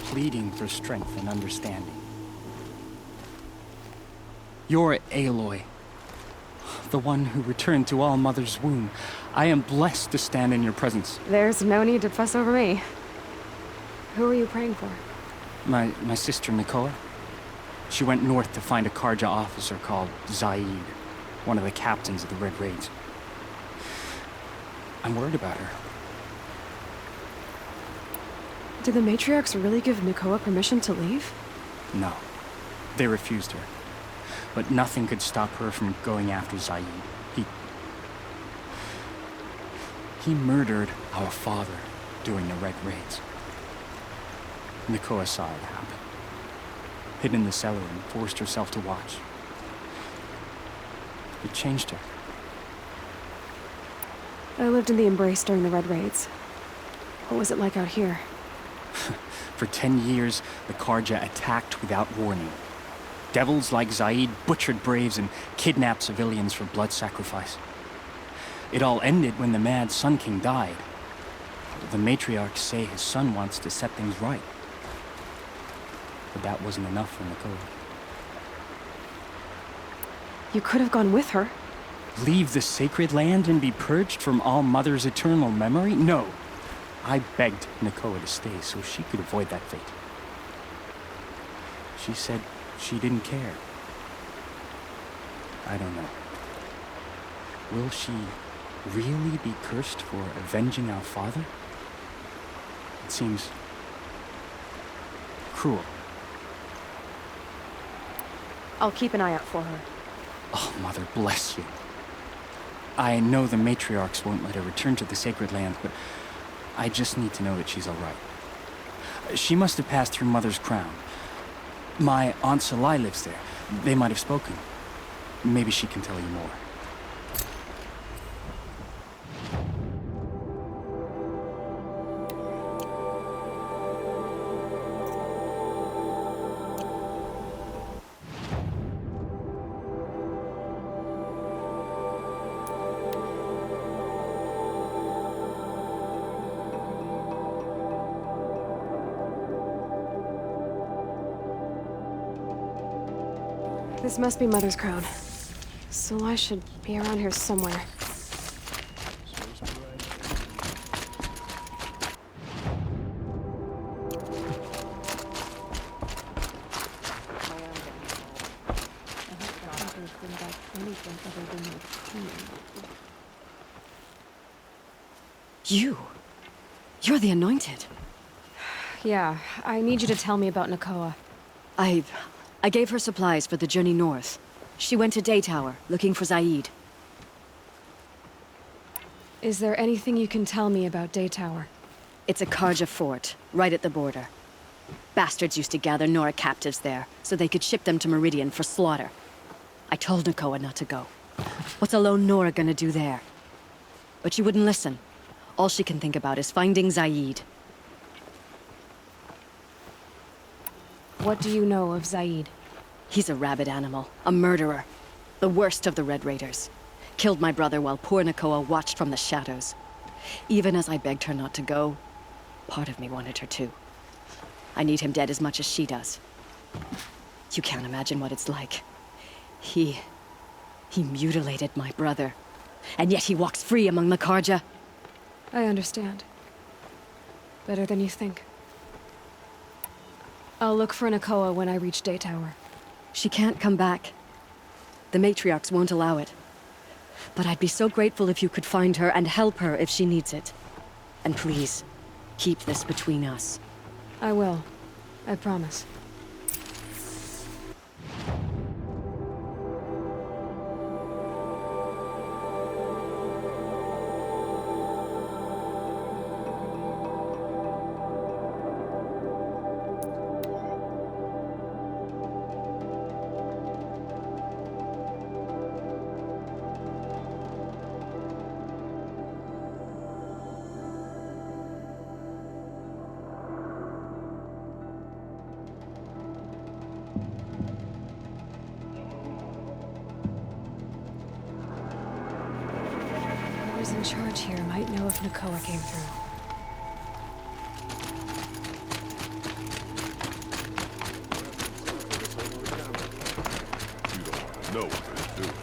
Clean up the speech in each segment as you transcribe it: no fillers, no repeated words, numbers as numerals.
pleading for strength and understanding. You're Aloy, the one who returned to All Mother's womb. I am blessed to stand in your presence. There's no need to fuss over me. Who are you praying for? My sister Nakoa. She went north to find a Karja officer called Zaid, one of the captains of the Red Raids. I'm worried about her. Did the matriarchs really give Nakoa permission to leave? No. They refused her. But nothing could stop her from going after Zaid. He murdered our father during the Red Raids. Nakoa saw it happen. Hid in the cellar and forced herself to watch. It changed her. I lived in the Embrace during the Red Raids. What was it like out here? For 10 years, the Karja attacked without warning. Devils like Zaid butchered braves and kidnapped civilians for blood sacrifice. It all ended when the mad Sun King died. The matriarchs say his son wants to set things right. But that wasn't enough for Nakoa. You could have gone with her. Leave the sacred land and be purged from All Mother's eternal memory? No. I begged Nakoa to stay so she could avoid that fate. She said she didn't care. I don't know. Will she really be cursed for avenging our father? It seems cruel. I'll keep an eye out for her. Oh, Mother, bless you. I know the matriarchs won't let her return to the sacred land, but I just need to know that she's all right. She must have passed through Mother's crown. My Aunt Salai lives there. They might have spoken. Maybe she can tell you more. This must be Mother's crown. So I should be around here somewhere. You're the Anointed. Yeah, I need you to tell me about Nakoa. I gave her supplies for the journey north. She went to Daytower, looking for Zaid. Is there anything you can tell me about Daytower? It's a Karja fort, right at the border. Bastards used to gather Nora captives there, so they could ship them to Meridian for slaughter. I told Nakoa not to go. What's a lone Nora gonna do there? But she wouldn't listen. All she can think about is finding Zaid. What do you know of Zaid? He's a rabid animal, a murderer. The worst of the Red Raiders. Killed my brother while poor Nakoa watched from the shadows. Even as I begged her not to go, part of me wanted her to. I need him dead as much as she does. You can't imagine what it's like. He mutilated my brother. And yet he walks free among the Karja. I understand. Better than you think. I'll look for Nakoa when I reach Daytower. She can't come back. The matriarchs won't allow it. But I'd be so grateful if you could find her and help her if she needs it. And please, keep this between us. I will. I promise. Whoever's in charge here might know if Nakoa came through. know what they're doing.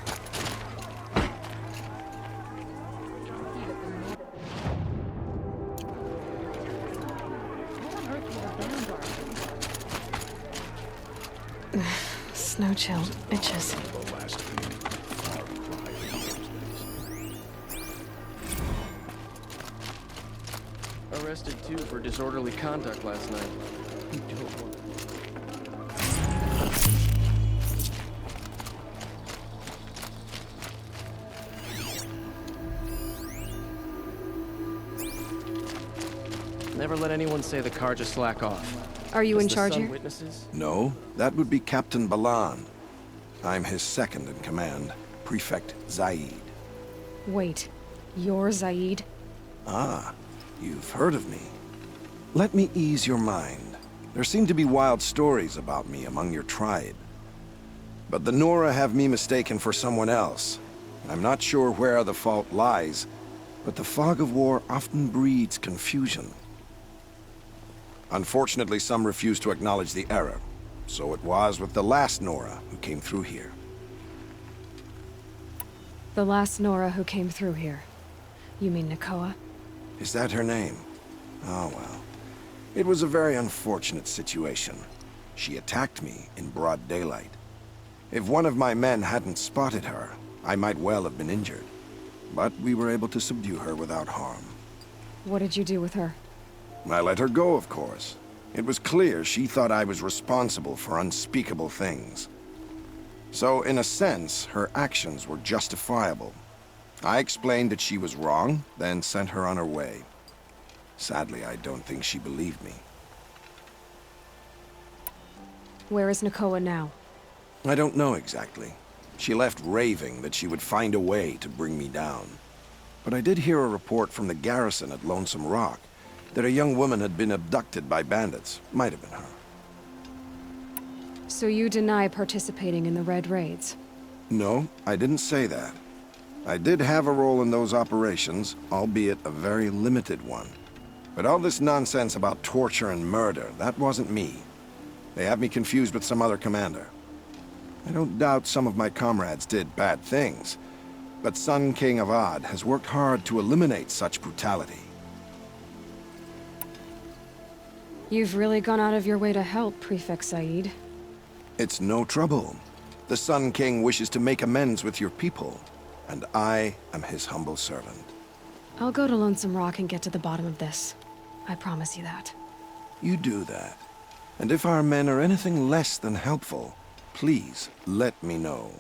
Snow chill. Itches. The last thing far cry in those days. Arrested too for disorderly conduct last night. Never let anyone say the car just slack off. Are you in As the charge sun here? Witnesses? No, that would be Captain Balan. I'm his second in command, Prefect Zaid. Wait, you're Zaid? Ah, you've heard of me. Let me ease your mind. There seem to be wild stories about me among your tribe. But the Nora have me mistaken for someone else. I'm not sure where the fault lies, but the fog of war often breeds confusion. Unfortunately, some refuse to acknowledge the error. So it was with the last Nora who came through here. The last Nora who came through here. You mean Nakoa? Is that her name? Oh, well. It was a very unfortunate situation. She attacked me in broad daylight. If one of my men hadn't spotted her, I might well have been injured. But we were able to subdue her without harm. What did you do with her? I let her go, of course. It was clear she thought I was responsible for unspeakable things. So, in a sense, her actions were justifiable. I explained that she was wrong, then sent her on her way. Sadly, I don't think she believed me. Where is Nakoa now? I don't know exactly. She left raving that she would find a way to bring me down. But I did hear a report from the garrison at Lonesome Rock that a young woman had been abducted by bandits. Might have been her. So you deny participating in the Red Raids? No, I didn't say that. I did have a role in those operations, albeit a very limited one. But all this nonsense about torture and murder, that wasn't me. They have me confused with some other commander. I don't doubt some of my comrades did bad things, but Sun King Avad has worked hard to eliminate such brutality. You've really gone out of your way to help, Prefect Zaid. It's no trouble. The Sun King wishes to make amends with your people, and I am his humble servant. I'll go to Lonesome Rock and get to the bottom of this. I promise you that. You do that. And if our men are anything less than helpful, please let me know.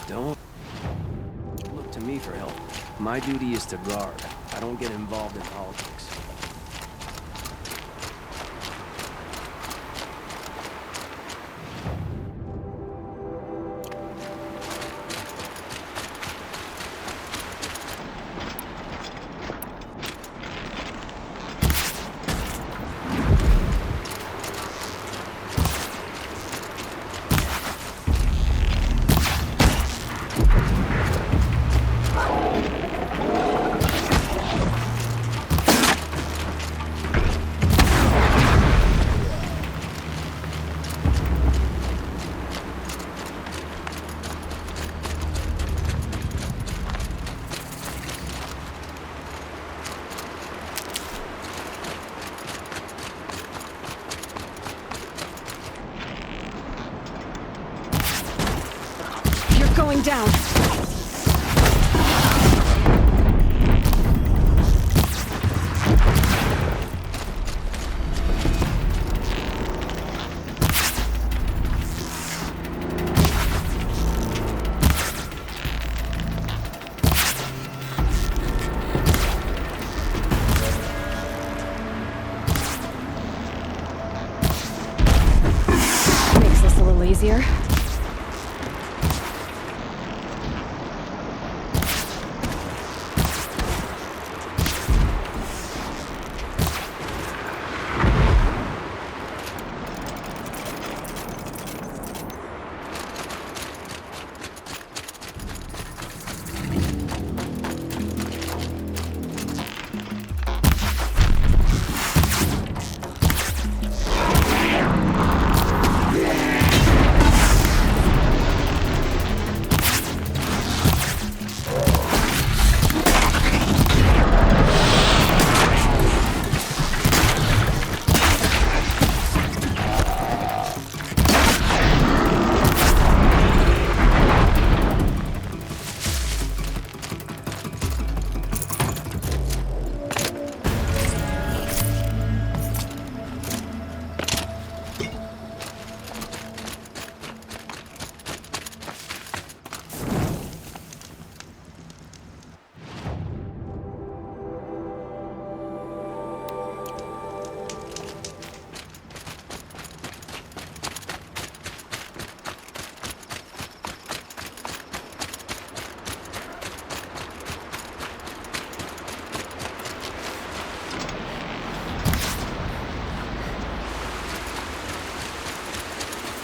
Don't look to me for help. My duty is to guard. I don't get involved in politics. Going down. easier.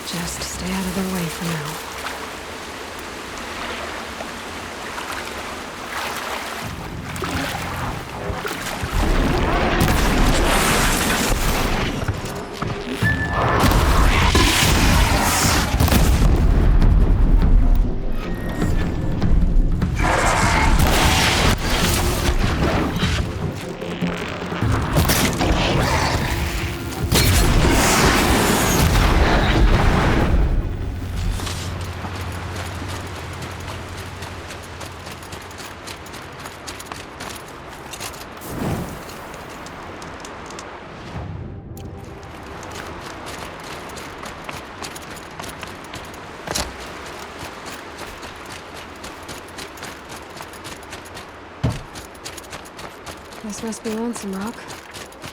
Just stay out of their way for now. This must be Lonesome Rock.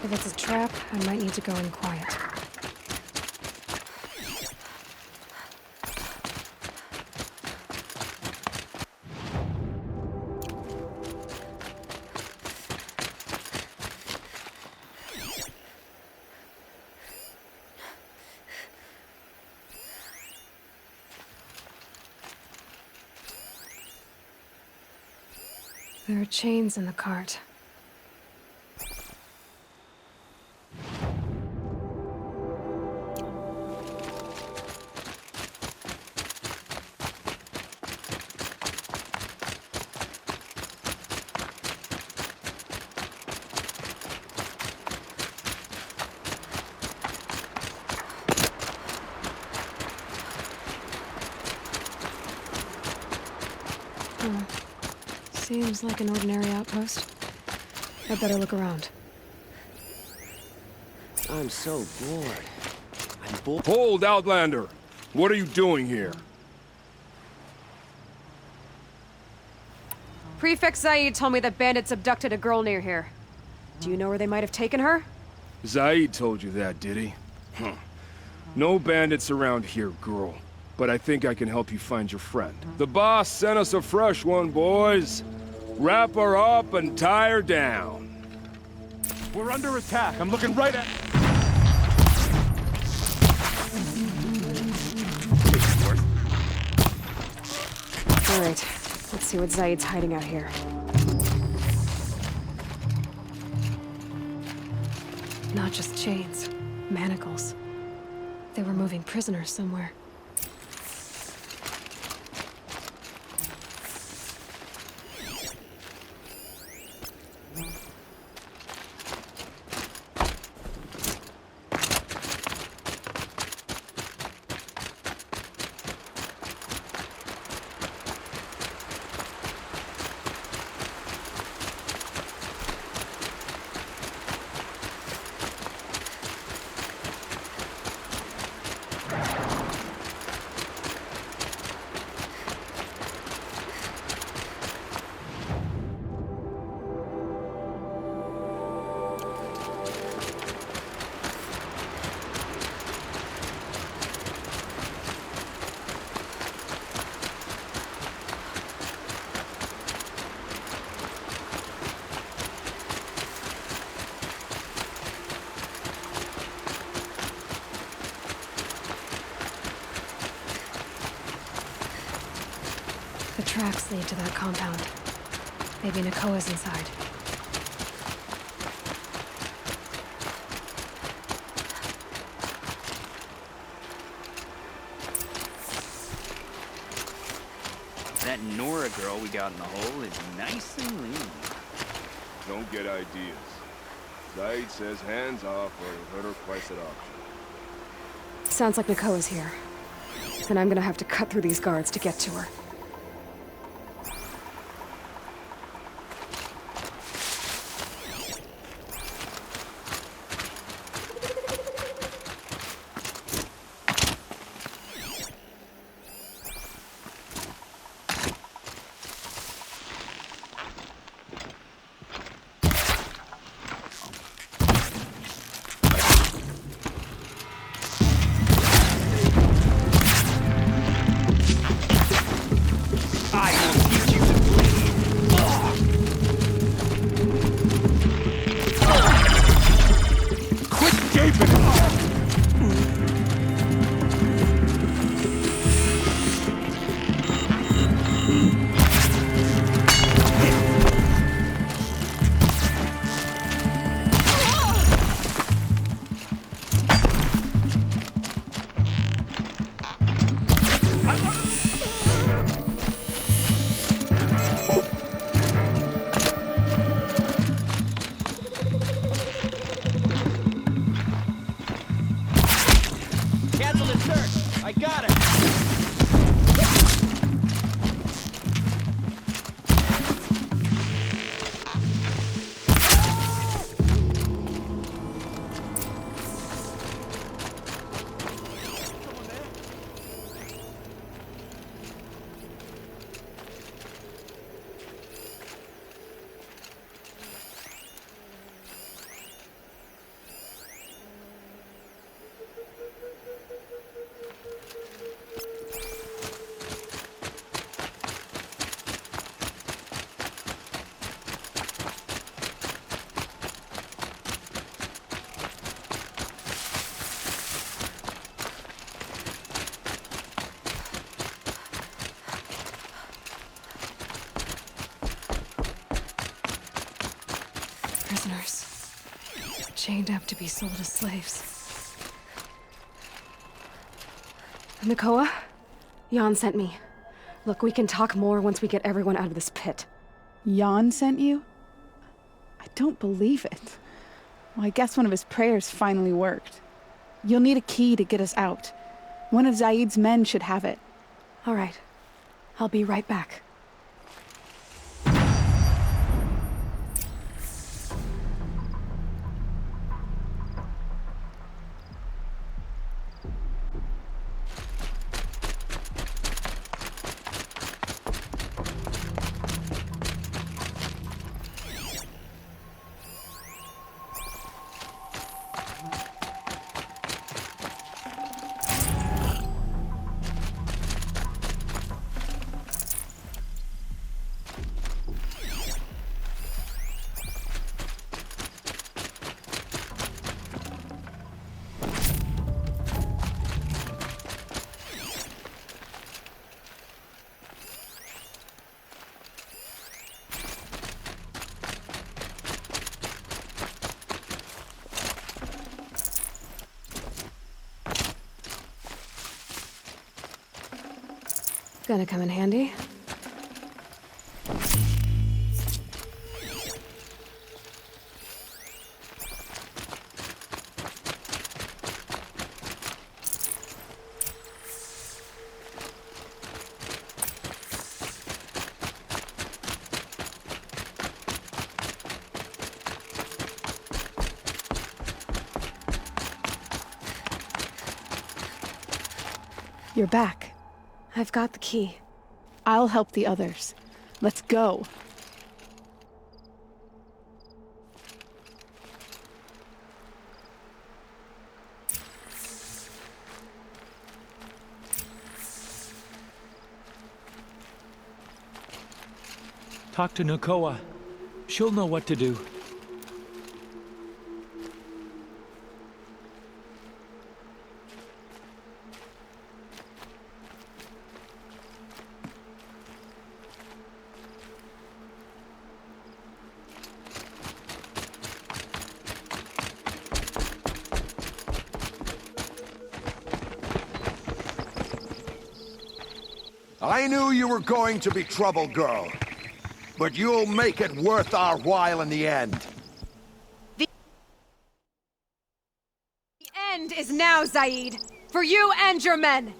If it's a trap, I might need to go in quiet. There are chains in the cart. Seems like an ordinary outpost. I'd better look around. I'm so bored. I'm bored. Hold, Outlander! What are you doing here? Prefect Zaid told me that bandits abducted a girl near here. Do you know where they might have taken her? Zaid told you that, did he? Huh. No bandits around here, girl. But I think I can help you find your friend. The boss sent us a fresh one, boys. Wrap her up and tie her down. We're under attack. I'm looking right at... All right, let's see what Zaid's hiding out here. Not just chains, manacles. They were moving prisoners somewhere. tracks lead to that compound. Maybe Nakoa's inside. That Nora girl we got in the hole is nice and lean. Don't get ideas. Zaid says hands off or he'll hurt her price at auction. Sounds like Nakoa's here. Then I'm gonna have to cut through these guards to get to her. Prisoners. Chained up to be sold as slaves. Nakoa? Jan sent me. Look, we can talk more once we get everyone out of this pit. Jan sent you? I don't believe it. Well, I guess one of his prayers finally worked. You'll need a key to get us out. One of Zaid's men should have it. All right. I'll be right back. Gonna come in handy. You're back. I've got the key. I'll help the others. Let's go. Talk to Nakoa. She'll know what to do. I knew you were going to be trouble, girl. But you'll make it worth our while in the end. The end is now, Zaid. For you and your men.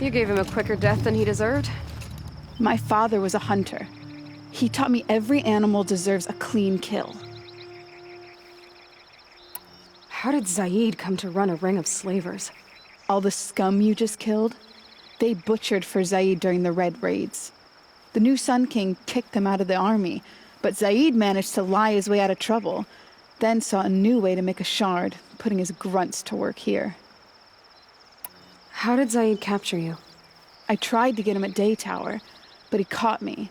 You gave him a quicker death than he deserved. My father was a hunter. He taught me every animal deserves a clean kill. How did Zaid come to run a ring of slavers? All the scum you just killed, they butchered for Zaid during the Red Raids. The new Sun King kicked them out of the army, but Zaid managed to lie his way out of trouble, then saw a new way to make a shard, putting his grunts to work here. How did Zaid capture you? I tried to get him at Day Tower, but he caught me,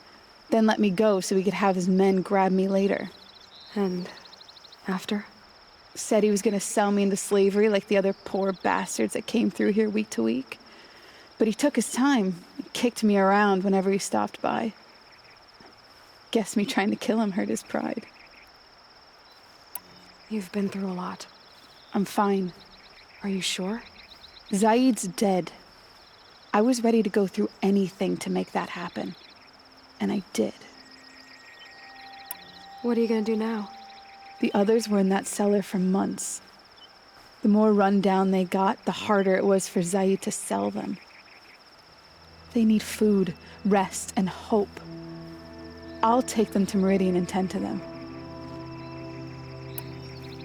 then let me go so he could have his men grab me later. And after? Said he was gonna sell me into slavery like the other poor bastards that came through here week to week. But he took his time, and kicked me around whenever he stopped by. Guess me trying to kill him hurt his pride. You've been through a lot. I'm fine. Are you sure? Zaid's dead. I was ready to go through anything to make that happen. And I did. What are you gonna do now? The others were in that cellar for months. The more run down they got, the harder it was for Zaid to sell them. They need food, rest, and hope. I'll take them to Meridian and tend to them.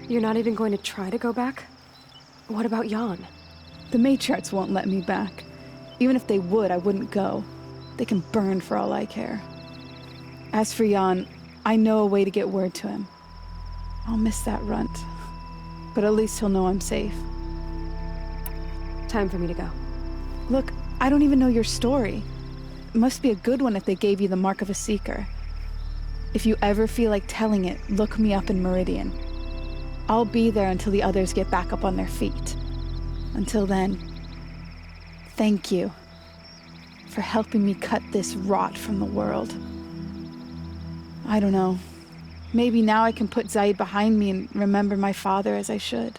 You're not even going to try to go back? What about Jan? The matriarchs won't let me back. Even if they would, I wouldn't go. They can burn for all I care. As for Jan, I know a way to get word to him. I'll miss that runt, but at least he'll know I'm safe. Time for me to go. Look, I don't even know your story. It must be a good one if they gave you the mark of a seeker. If you ever feel like telling it, look me up in Meridian. I'll be there until the others get back up on their feet. Until then, thank you for helping me cut this rot from the world. I don't know. Maybe now I can put Zaid behind me and remember my father as I should.